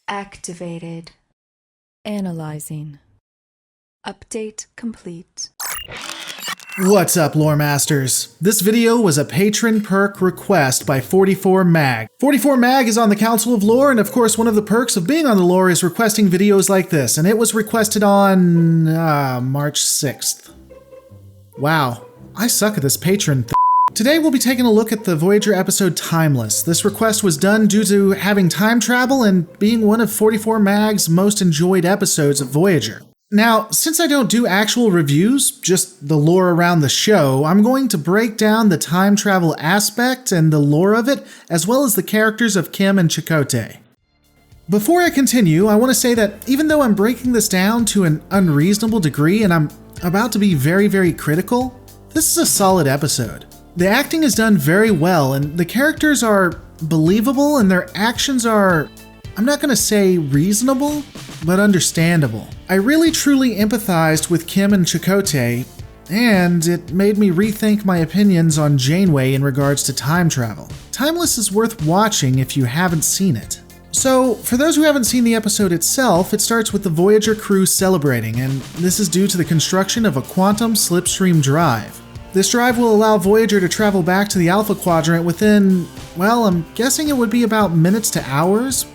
Activated. Analyzing. Update complete. What's up, Lore Masters? This video was a patron perk request by 44mag. 44mag is on the Council of Lore, and of course one of the perks of being on the Lore is requesting videos like this, and it was requested on March 6th. Wow, I suck at this patron thing. Today we'll be taking a look at the Voyager episode Timeless. This request was done due to having time travel and being one of 44mag's most enjoyed episodes of Voyager. Now, since I don't do actual reviews, just the lore around the show, I'm going to break down the time travel aspect and the lore of it, as well as the characters of Kim and Chakotay. Before I continue, I want to say that even though I'm breaking this down to an unreasonable degree and I'm about to be very critical, this is a solid episode. The acting is done very well and the characters are believable and their actions are, I'm not going to say reasonable, but understandable. I really truly empathized with Kim and Chakotay, and it made me rethink my opinions on Janeway in regards to time travel. Timeless is worth watching if you haven't seen it. So, for those who haven't seen the episode itself, it starts with the Voyager crew celebrating, and this is due to the construction of a quantum slipstream drive. This drive will allow Voyager to travel back to the Alpha Quadrant within, well, I'm guessing it would be about minutes to hours,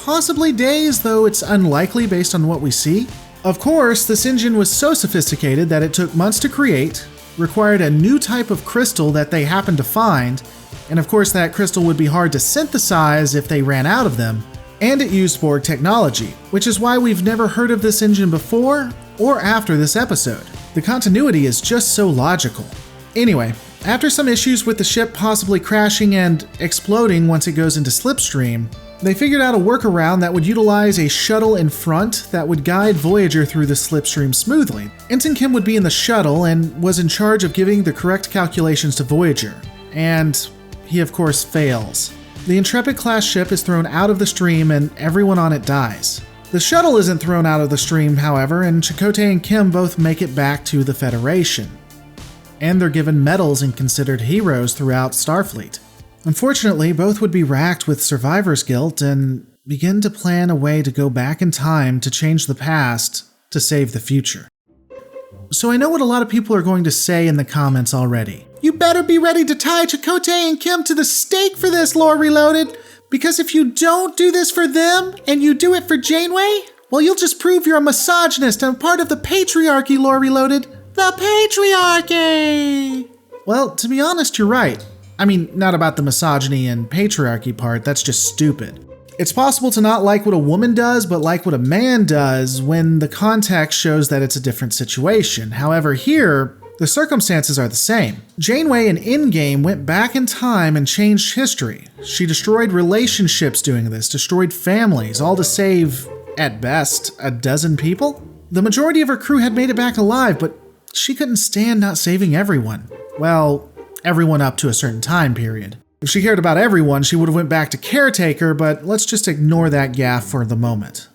possibly days, though it's unlikely based on what we see. Of course, this engine was so sophisticated that it took months to create, required a new type of crystal that they happened to find, and of course that crystal would be hard to synthesize if they ran out of them, and it used Borg technology, which is why we've never heard of this engine before or after this episode. The continuity is just so logical. Anyway, after some issues with the ship possibly crashing and exploding once it goes into slipstream, they figured out a workaround that would utilize a shuttle in front that would guide Voyager through the slipstream smoothly. Ensign Kim would be in the shuttle and was in charge of giving the correct calculations to Voyager. And he of course fails. The Intrepid-class ship is thrown out of the stream and everyone on it dies. The shuttle isn't thrown out of the stream, however, and Chakotay and Kim both make it back to the Federation. And they're given medals and considered heroes throughout Starfleet. Unfortunately, both would be racked with survivor's guilt and begin to plan a way to go back in time to change the past to save the future. So I know what a lot of people are going to say in the comments already. You better be ready to tie Chakotay and Kim to the stake for this, Lore Reloaded, because if you don't do this for them and you do it for Janeway, well, you'll just prove you're a misogynist and part of the patriarchy, Lore Reloaded. The patriarchy! Well, to be honest, you're right. I mean, not about the misogyny and patriarchy part, that's just stupid. It's possible to not like what a woman does, but like what a man does when the context shows that it's a different situation. However, here, the circumstances are the same. Janeway in Endgame went back in time and changed history. She destroyed relationships doing this, destroyed families, all to save, at best, a dozen people? The majority of her crew had made it back alive, but she couldn't stand not saving everyone. Well, everyone up to a certain time period. If she cared about everyone, she would have went back to caretaker, but let's just ignore that gaffe for the moment.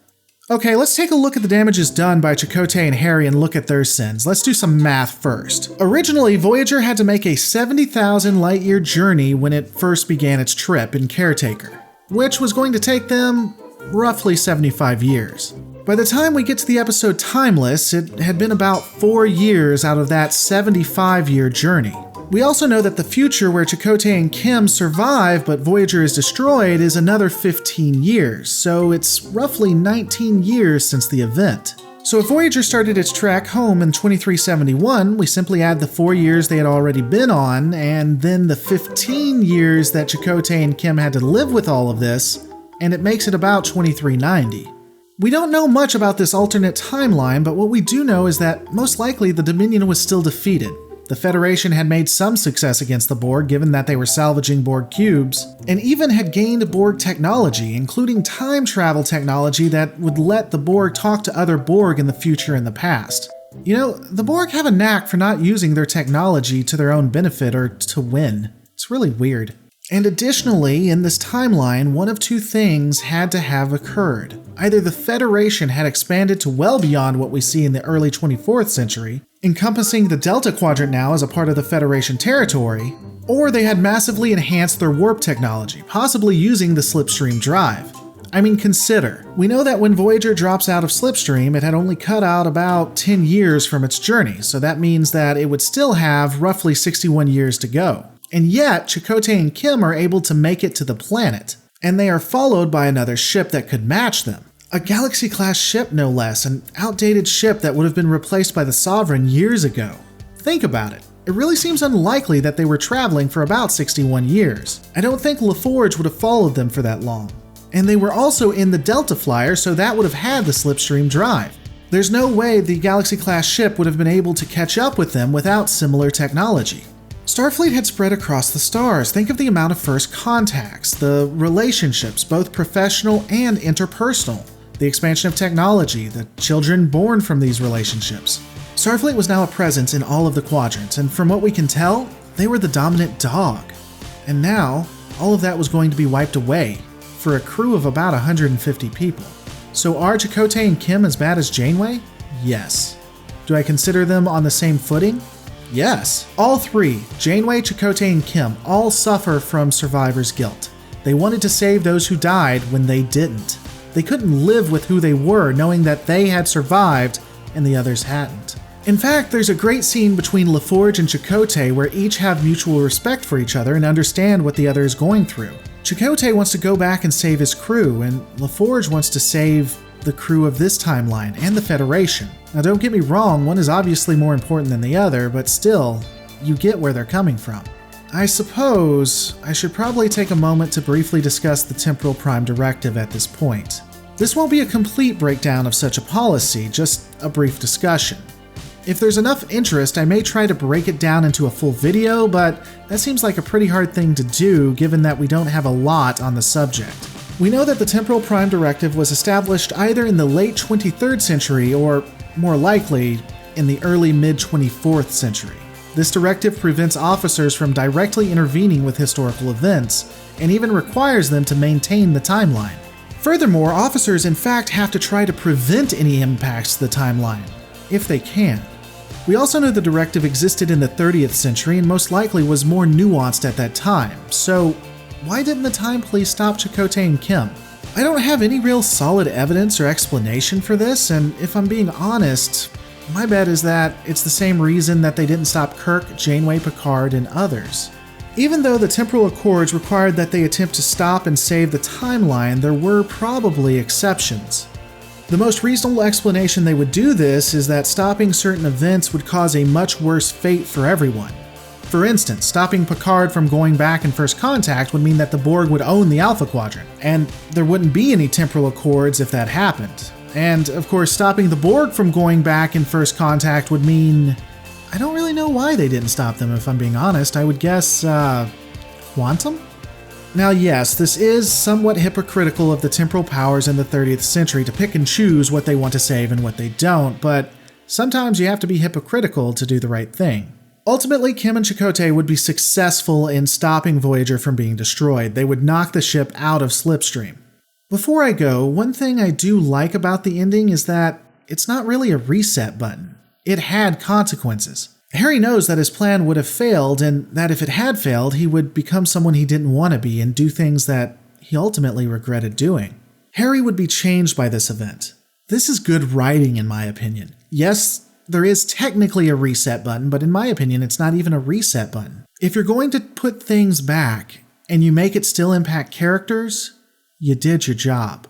Okay, let's take a look at the damages done by Chakotay and Harry and look at their sins. Let's do some math first. Originally, Voyager had to make a 70,000 light-year journey when it first began its trip in caretaker, which was going to take them roughly 75 years. By the time we get to the episode Timeless, it had been about 4 years out of that 75-year journey. We also know that the future where Chakotay and Kim survive but Voyager is destroyed is another 15 years, so it's roughly 19 years since the event. So if Voyager started its trek home in 2371, we simply add the 4 years they had already been on, and then the 15 years that Chakotay and Kim had to live with all of this, and it makes it about 2390. We don't know much about this alternate timeline, but what we do know is that most likely the Dominion was still defeated. The Federation had made some success against the Borg given that they were salvaging Borg cubes, and even had gained Borg technology, including time travel technology that would let the Borg talk to other Borg in the future and the past. You know, the Borg have a knack for not using their technology to their own benefit or to win. It's really weird. And additionally, in this timeline, one of two things had to have occurred. Either the Federation had expanded to well beyond what we see in the early 24th century, encompassing the Delta Quadrant now as a part of the Federation territory, or they had massively enhanced their warp technology, possibly using the slipstream drive. I mean, consider. We know that when Voyager drops out of Slipstream, it had only cut out about 10 years from its journey, so that means that it would still have roughly 61 years to go. And yet, Chakotay and Kim are able to make it to the planet, and they are followed by another ship that could match them. A Galaxy-class ship, no less, an outdated ship that would have been replaced by the Sovereign years ago. Think about it. It really seems unlikely that they were traveling for about 61 years. I don't think LaForge would have followed them for that long. And they were also in the Delta Flyer, so that would have had the Slipstream drive. There's no way the Galaxy-class ship would have been able to catch up with them without similar technology. Starfleet had spread across the stars. Think of the amount of first contacts, the relationships, both professional and interpersonal, the expansion of technology, the children born from these relationships. Starfleet was now a presence in all of the quadrants, and from what we can tell, they were the dominant dog. And now, all of that was going to be wiped away for a crew of about 150 people. So are Chakotay and Kim as bad as Janeway? Yes. Do I consider them on the same footing? Yes. All three, Janeway, Chakotay, and Kim, all suffer from survivor's guilt. They wanted to save those who died when they didn't. They couldn't live with who they were, knowing that they had survived and the others hadn't. In fact, there's a great scene between LaForge and Chakotay where each have mutual respect for each other and understand what the other is going through. Chakotay wants to go back and save his crew, and LaForge wants to save the crew of this timeline and the Federation. Now don't get me wrong, one is obviously more important than the other, but still, you get where they're coming from. I suppose I should probably take a moment to briefly discuss the Temporal Prime Directive at this point. This won't be a complete breakdown of such a policy, just a brief discussion. If there's enough interest, I may try to break it down into a full video, but that seems like a pretty hard thing to do given that we don't have a lot on the subject. We know that the Temporal Prime Directive was established either in the late 23rd century or, more likely, in the early mid-24th century. This directive prevents officers from directly intervening with historical events, and even requires them to maintain the timeline. Furthermore, officers in fact have to try to prevent any impacts to the timeline, if they can. We also know the directive existed in the 30th century and most likely was more nuanced at that time, so why didn't the Time Police stop Chakotay and Kim? I don't have any real solid evidence or explanation for this, and if I'm being honest, my bet is that it's the same reason that they didn't stop Kirk, Janeway, Picard, and others. Even though the temporal accords required that they attempt to stop and save the timeline, there were probably exceptions. The most reasonable explanation they would do this is that stopping certain events would cause a much worse fate for everyone. For instance, stopping Picard from going back in First Contact would mean that the Borg would own the Alpha Quadrant, and there wouldn't be any temporal accords if that happened. And, of course, stopping the Borg from going back in First Contact would mean... I don't really know why they didn't stop them, if I'm being honest. I would guess, quantum? Now yes, this is somewhat hypocritical of the temporal powers in the 30th century to pick and choose what they want to save and what they don't, but sometimes you have to be hypocritical to do the right thing. Ultimately, Kim and Chakotay would be successful in stopping Voyager from being destroyed. They would knock the ship out of Slipstream. Before I go, one thing I do like about the ending is that it's not really a reset button. It had consequences. Harry knows that his plan would have failed, and that if it had failed, he would become someone he didn't want to be and do things that he ultimately regretted doing. Harry would be changed by this event. This is good writing, in my opinion. Yes, there is technically a reset button, but in my opinion, it's not even a reset button. If you're going to put things back, and you make it still impact characters, you did your job.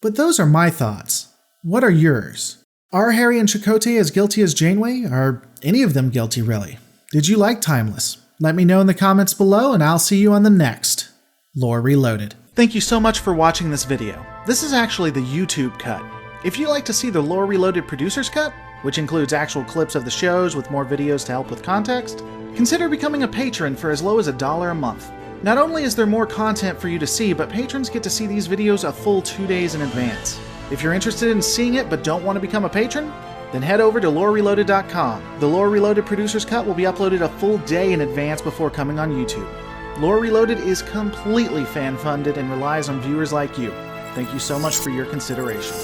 But those are my thoughts. What are yours? Are Harry and Chakotay as guilty as Janeway? Are any of them guilty, really? Did you like Timeless? Let me know in the comments below, and I'll see you on the next Lore Reloaded. Thank you so much for watching this video. This is actually the YouTube cut. If you'd like to see the Lore Reloaded Producer's Cut, which includes actual clips of the shows with more videos to help with context, consider becoming a patron for as low as $1 a month. Not only is there more content for you to see, but patrons get to see these videos a full 2 days in advance. If you're interested in seeing it but don't want to become a patron, then head over to lorereloaded.com. The Lore Reloaded Producer's Cut will be uploaded a full day in advance before coming on YouTube. Lore Reloaded is completely fan-funded and relies on viewers like you. Thank you so much for your consideration.